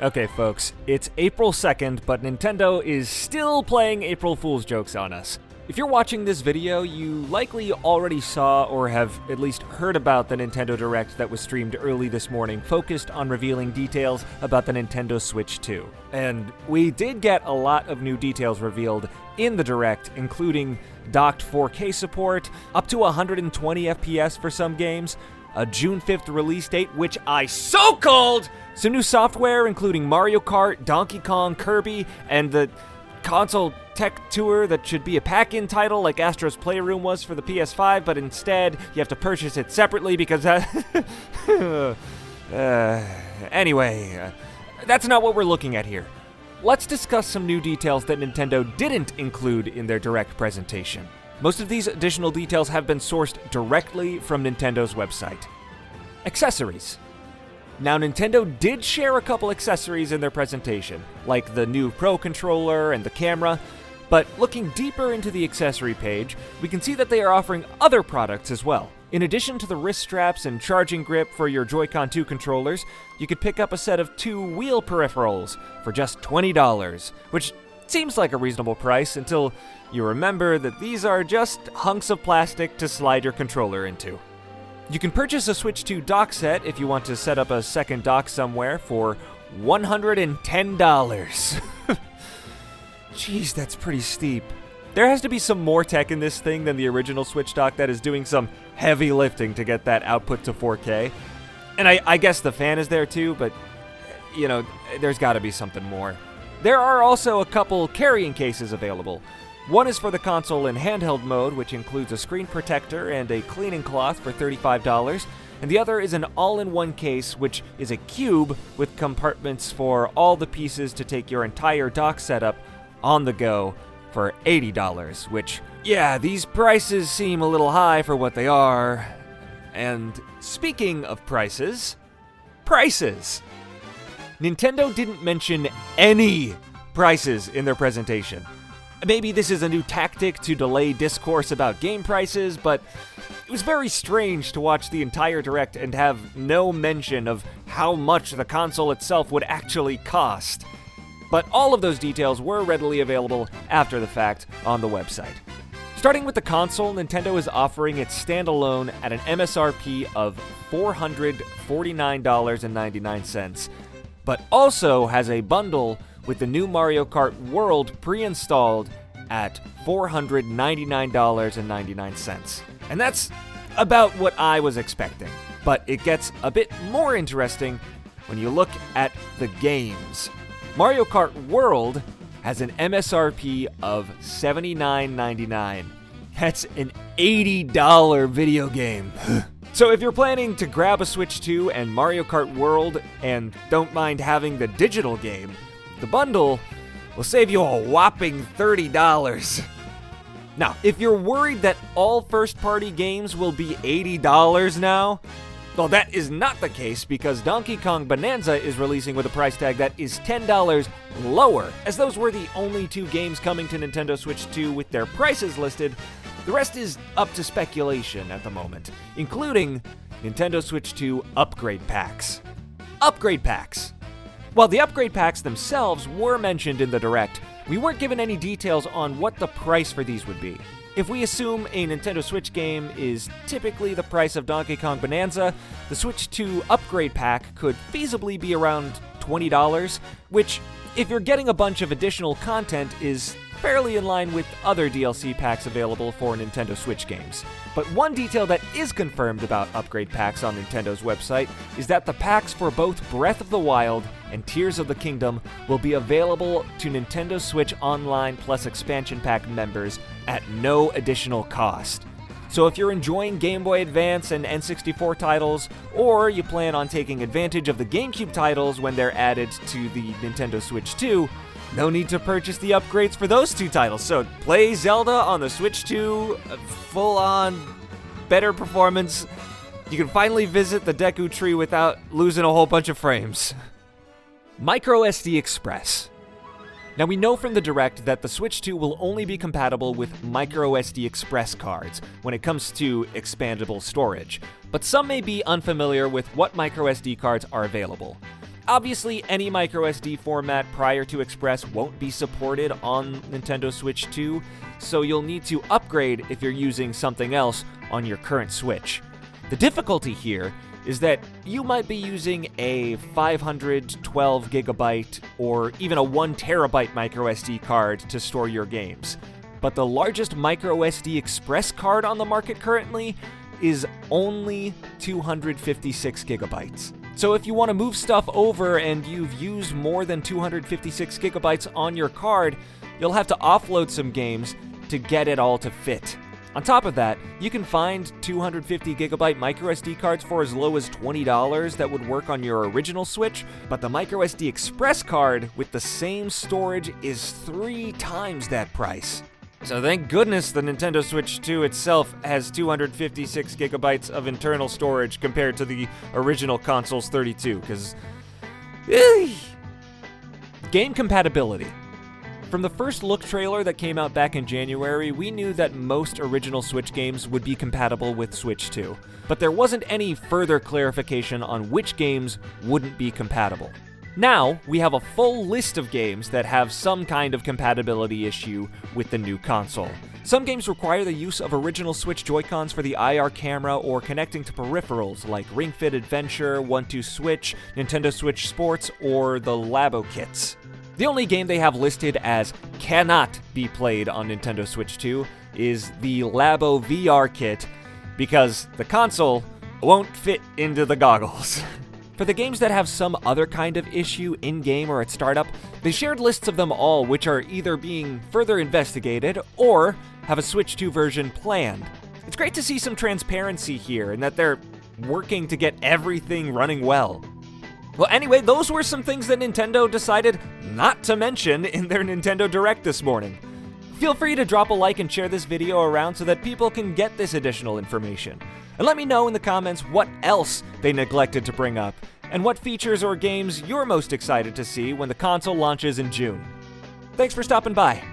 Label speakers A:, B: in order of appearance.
A: Okay, folks, it's April 2nd, but Nintendo is still playing April Fool's jokes on us. If you're watching this video, you likely already saw or have at least heard about the Nintendo Direct that was streamed early this morning, focused on revealing details about the Nintendo Switch 2. And we did get a lot of new details revealed in the Direct, including docked 4K support, up to 120 FPS for some games, a June 5th release date, which I so called! Some new software, including Mario Kart, Donkey Kong, Kirby, and the console tech tour that should be a pack-in title like Astro's Playroom was for the PS5, but instead you have to purchase it separately because anyway, that's not what we're looking at here. Let's discuss some new details that Nintendo didn't include in their Direct presentation. Most of these additional details have been sourced directly from Nintendo's website. Accessories. Now, Nintendo did share a couple accessories in their presentation, like the new Pro Controller and the camera, but looking deeper into the accessory page, we can see that they are offering other products as well. In addition to the wrist straps and charging grip for your Joy-Con 2 controllers, you could pick up a set of 2 wheel peripherals for just $20, which seems like a reasonable price until you remember that these are just hunks of plastic to slide your controller into. You can purchase a Switch 2 dock set if you want to set up a second dock somewhere for $110. Jeez, that's pretty steep. There has to be some more tech in this thing than the original Switch dock that is doing some heavy lifting to get that output to 4K. And I guess the fan is there too, but, you know, there's gotta be something more. There are also a couple carrying cases available. One is for the console in handheld mode, which includes a screen protector and a cleaning cloth for $35, and the other is an all-in-one case, which is a cube with compartments for all the pieces to take your entire dock setup on the go for $80, which, yeah, these prices seem a little high for what they are. And speaking of prices, Nintendo didn't mention any prices in their presentation. Maybe this is a new tactic to delay discourse about game prices, but it was very strange to watch the entire Direct and have no mention of how much the console itself would actually cost. But all of those details were readily available after the fact on the website. Starting with the console, Nintendo is offering it standalone at an MSRP of $449.99, but also has a bundle with the new Mario Kart World pre-installed at $499.99. And that's about what I was expecting. But it gets a bit more interesting when you look at the games. Mario Kart World has an MSRP of $79.99. That's an $80 video game. So if you're planning to grab a Switch 2 and Mario Kart World and don't mind having the digital game, the bundle will save you a whopping $30. Now, if you're worried that all first-party games will be $80 now, well, that is not the case because Donkey Kong Bonanza is releasing with a price tag that is $10 lower. As those were the only 2 games coming to Nintendo Switch 2 with their prices listed, the rest is up to speculation at the moment, including Nintendo Switch 2 upgrade packs. Upgrade packs! While the upgrade packs themselves were mentioned in the Direct, we weren't given any details on what the price for these would be. If we assume a Nintendo Switch game is typically the price of Donkey Kong Bonanza, the Switch 2 upgrade pack could feasibly be around $20, which, if you're getting a bunch of additional content, is fairly in line with other DLC packs available for Nintendo Switch games. But one detail that is confirmed about upgrade packs on Nintendo's website is that the packs for both Breath of the Wild and Tears of the Kingdom will be available to Nintendo Switch Online Plus expansion pack members at no additional cost. So if you're enjoying Game Boy Advance and N64 titles, or you plan on taking advantage of the GameCube titles when they're added to the Nintendo Switch 2, no need to purchase the upgrades for those 2 titles. So play Zelda on the Switch 2, full-on, better performance. You can finally visit the Deku Tree without losing a whole bunch of frames. microSD Express. Now, we know from the Direct that the Switch 2 will only be compatible with microSD Express cards when it comes to expandable storage, but some may be unfamiliar with what microSD cards are available. Obviously, any microSD format prior to Express won't be supported on Nintendo Switch 2, so you'll need to upgrade if you're using something else on your current Switch. The difficulty here is that you might be using a 512GB or even a 1TB microSD card to store your games. But the largest microSD Express card on the market currently is only 256GB. So if you want to move stuff over and you've used more than 256GB on your card, you'll have to offload some games to get it all to fit. On top of that, you can find 250GB microSD cards for as low as $20 that would work on your original Switch, but the microSD Express card with the same storage is 3 times that price. So thank goodness the Nintendo Switch 2 itself has 256GB of internal storage compared to the original console's 32, because... Game compatibility. From the first look trailer that came out back in January, we knew that most original Switch games would be compatible with Switch 2, but there wasn't any further clarification on which games wouldn't be compatible. Now, we have a full list of games that have some kind of compatibility issue with the new console. Some games require the use of original Switch Joy-Cons for the IR camera or connecting to peripherals like Ring Fit Adventure, 1-2-Switch, Nintendo Switch Sports, or the Labo kits. The only game they have listed as cannot be played on Nintendo Switch 2 is the Labo VR kit, because the console won't fit into the goggles. For the games that have some other kind of issue in-game or at startup, they shared lists of them all, which are either being further investigated or have a Switch 2 version planned. It's great to see some transparency here and that they're working to get everything running well. Well, anyway, those were some things that Nintendo decided not to mention in their Nintendo Direct this morning. Feel free to drop a like and share this video around so that people can get this additional information. And let me know in the comments what else they neglected to bring up, and what features or games you're most excited to see when the console launches in June. Thanks for stopping by.